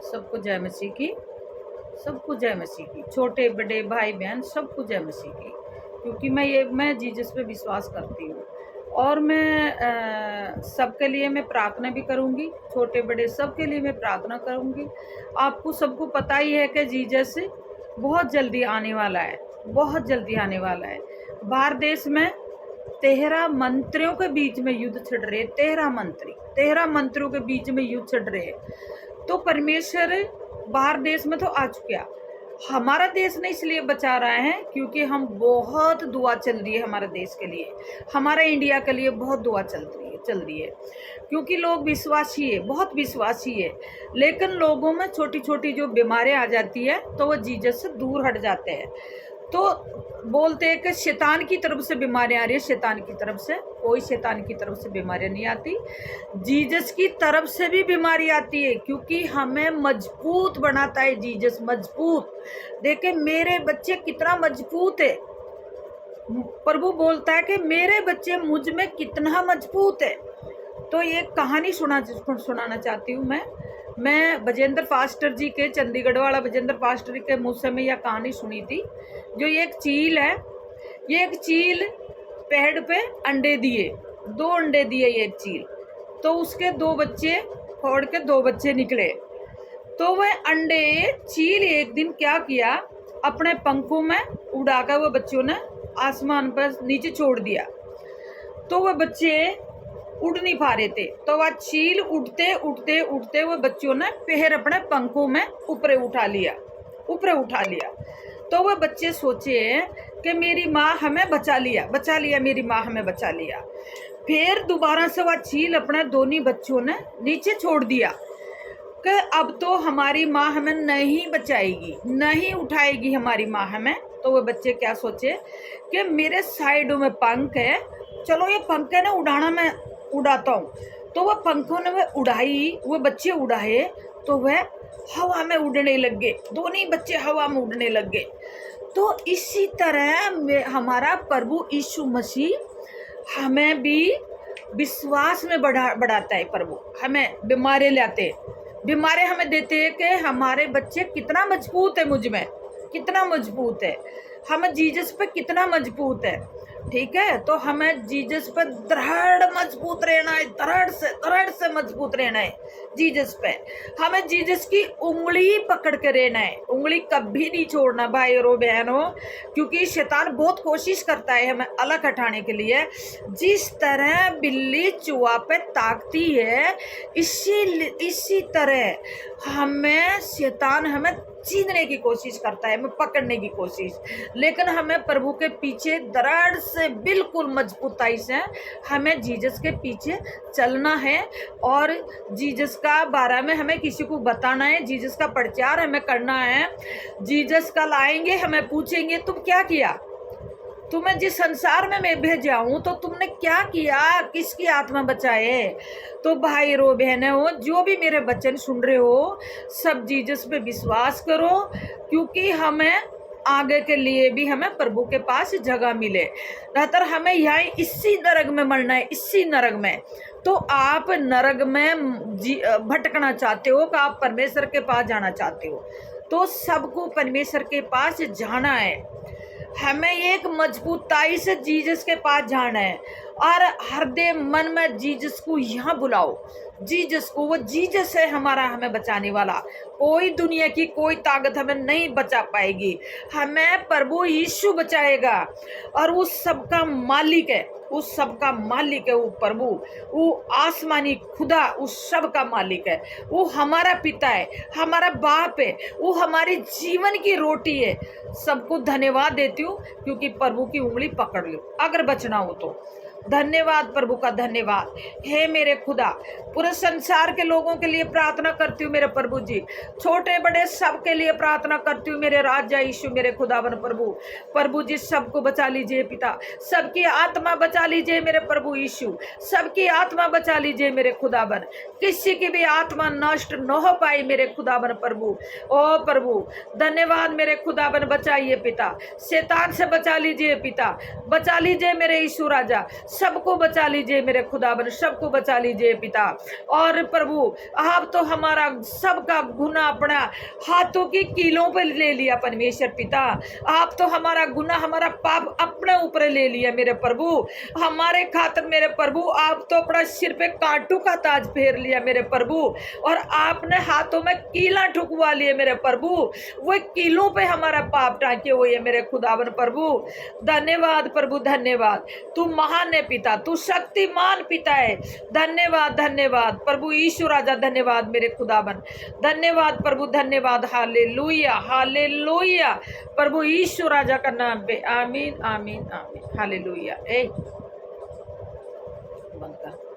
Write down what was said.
सबको जय मसीह की। सबको जय मसीह की। छोटे बड़े भाई बहन सबको जय मसीह की। क्योंकि मैं जीसस पे विश्वास करती हूँ और मैं सबके लिए मैं प्रार्थना भी करूँगी। छोटे बड़े सबके लिए मैं प्रार्थना करूँगी। आपको सबको पता ही है कि जीसस बहुत जल्दी आने वाला है, बहुत जल्दी आने वाला है। बाहर देश में 13 मंत्रियों के बीच में युद्ध छिड़ रहे। 13 मंत्रियों के बीच में युद्ध छिड़ रहे। तो परमेश्वर बाहर देश में तो आ चुका। हमारा देश ने इसलिए बचा रहा है क्योंकि हम बहुत दुआ चल रही है हमारे देश के लिए, हमारे इंडिया के लिए बहुत दुआ चल रही है। क्योंकि लोग विश्वासी है, बहुत विश्वासी है, लेकिन लोगों में छोटी छोटी जो बीमारियां आ जाती है तो वो जीसस से दूर हट जाते हैं। तो बोलते हैं कि शैतान की तरफ से बीमारियां आ रही है। शैतान की तरफ से कोई शैतान की तरफ से बीमारियां नहीं आती, जीसस की तरफ से भी बीमारी आती है। क्योंकि हमें मजबूत बनाता है जीसस, मजबूत। देखे मेरे बच्चे कितना मजबूत है। प्रभु बोलता है कि मेरे बच्चे मुझ में कितना मजबूत है। तो ये कहानी सुनाना चाहती हूँ मैं बजेंद्र पास्टर जी के, चंडीगढ़ वाला बजेंद्र पास्टर के मुँह से मैं यह कहानी सुनी थी। जो ये एक चील है, ये एक चील पेड़ पे अंडे दिए, 2 अंडे दिए ये चील। तो उसके 2 बच्चे फोड़ के 2 बच्चे निकले। तो वह अंडे चील एक दिन क्या किया, अपने पंखों में उड़ाकर वो बच्चों ने आसमान पर नीचे छोड़ दिया। तो वह बच्चे उड़ नहीं पा रहे थे। तो वह चील उड़ते उड़ते उड़ते वो बच्चों ने फिर अपने पंखों में ऊपर उठा लिया। तो वह बच्चे सोचे कि मेरी माँ हमें बचा लिया, मेरी माँ हमें बचा लिया। फिर दोबारा से वह चील अपने दोनों बच्चों ने नीचे छोड़ दिया कि अब तो हमारी माँ हमें नहीं बचाएगी, नहीं उठाएगी हमारी माँ हमें। तो वह बच्चे क्या सोचे कि मेरे साइडों में पंख है, चलो ये पंख है ना, उड़ाना मैं उड़ाता हूँ। तो वह पंखों ने वह उड़ाई, वो बच्चे उड़ाए तो वह हवा में उड़ने लग गए। दोनों बच्चे हवा में उड़ने लग गए। तो इसी तरह हमारा प्रभु यीशु मसीह हमें भी विश्वास में बढ़ाता है। प्रभु हमें बीमारी लाते हैं, बीमारी हमें देते हैं कि हमारे बच्चे कितना मजबूत है, मुझ में कितना मजबूत है, हमें जीसस पे कितना मजबूत है। ठीक है, तो हमें जीसस पर दृढ़ मजबूत रहना है, दृढ़ से मजबूत रहना है जीसस पे। हमें जीसस की उंगली पकड़ के रहना है, उंगली कभी नहीं छोड़ना भाई और बहनों। क्योंकि शैतान बहुत कोशिश करता है हमें अलग हटाने के लिए। जिस तरह बिल्ली चूहा पे ताकती है, इसी तरह हमें शैतान हमें छीनने की कोशिश करता है, हमें पकड़ने की कोशिश। लेकिन हमें प्रभु के पीछे दृढ़ से, बिल्कुल मजबूताई से हमें जीसस के पीछे चलना है। और जीसस का बारे में हमें किसी को बताना है, जीसस का प्रचार हमें करना है। जीसस कल आएंगे, हमें पूछेंगे तुम क्या किया, तुम्हें जिस संसार में मैं भेजा हूं तो तुमने क्या किया, किसकी आत्मा बचाए। तो भाई रो बहने हो, जो भी मेरे वचन सुन रहे हो, सब जीसस पे विश्वास करो। क्योंकि हमें आगे के लिए भी हमें प्रभु के पास जगह मिले। रहतर हमें यहाँ इसी नरक में मरना है, इसी नरक में। तो आप नरक में भटकना चाहते हो कि आप परमेश्वर के पास जाना चाहते हो, तो सबको परमेश्वर के पास जाना है। हमें एक मजबूताई से जीसस के पास जाना है और हृदय मन में जीसस को यहाँ बुलाओ। जीसस को, वो जीसस है हमारा, हमें बचाने वाला। कोई दुनिया की कोई ताकत हमें नहीं बचा पाएगी, हमें प्रभु यीशु बचाएगा। और वो सबका मालिक है, उस सब का मालिक है वो प्रभु, वो आसमानी खुदा उस सब का मालिक है। वो हमारा पिता है, हमारा बाप है, वो हमारी जीवन की रोटी है। सबको धन्यवाद देती हूँ क्योंकि प्रभु की उंगली पकड़ लो अगर बचना हो तो। धन्यवाद प्रभु का, धन्यवाद। हे मेरे खुदा, पूरे संसार के लोगों के लिए प्रार्थना करती हूँ मेरे प्रभु जी, छोटे बड़े सबके लिए प्रार्थना करती हूँ मेरे राजा यीशु, मेरे खुदावन प्रभु जी सबको बचा लीजिए पिता, सबकी आत्मा बचा लीजिए मेरे प्रभु यीशु, सबकी आत्मा बचा लीजिए मेरे खुदावन। किसी की भी आत्मा नष्ट न हो पाई मेरे खुदावन प्रभु। ओ प्रभु धन्यवाद मेरे खुदावन, बचाइए पिता, शैतान से बचा लीजिए पिता, बचा लीजिए मेरे यीशु राजा, सबको बचा लीजिए मेरे खुदावन, सबको बचा लीजिए पिता। और प्रभु आप तो हमारा सबका गुनाह अपना हाथों की कीलों पर ले लिया परमेश्वर पिता। आप तो हमारा गुनाह, हमारा पाप अपने ऊपर ले लिया मेरे प्रभु। हमारे खातिर मेरे प्रभु आप तो अपना सिर पे कांटों का ताज फेर लिया मेरे प्रभु, और आपने हाथों में कीला ठुकवा लिए मेरे प्रभु। वो कीलों पे हमारा पाप टाँके हुए है मेरे खुदावन प्रभु। धन्यवाद प्रभु, धन्यवाद। तू महान है पिता, तू शक्तिमान पिता है। धन्यवाद, धन्यवाद प्रभु यीशु राजा, धन्यवाद मेरे खुदावन, धन्यवाद प्रभु, धन्यवाद। हालेलुया, हालेलुया प्रभु यीशु राजा का नाम पे, आमीन, आमीन, आमीन। हालेलुया। बंद कर।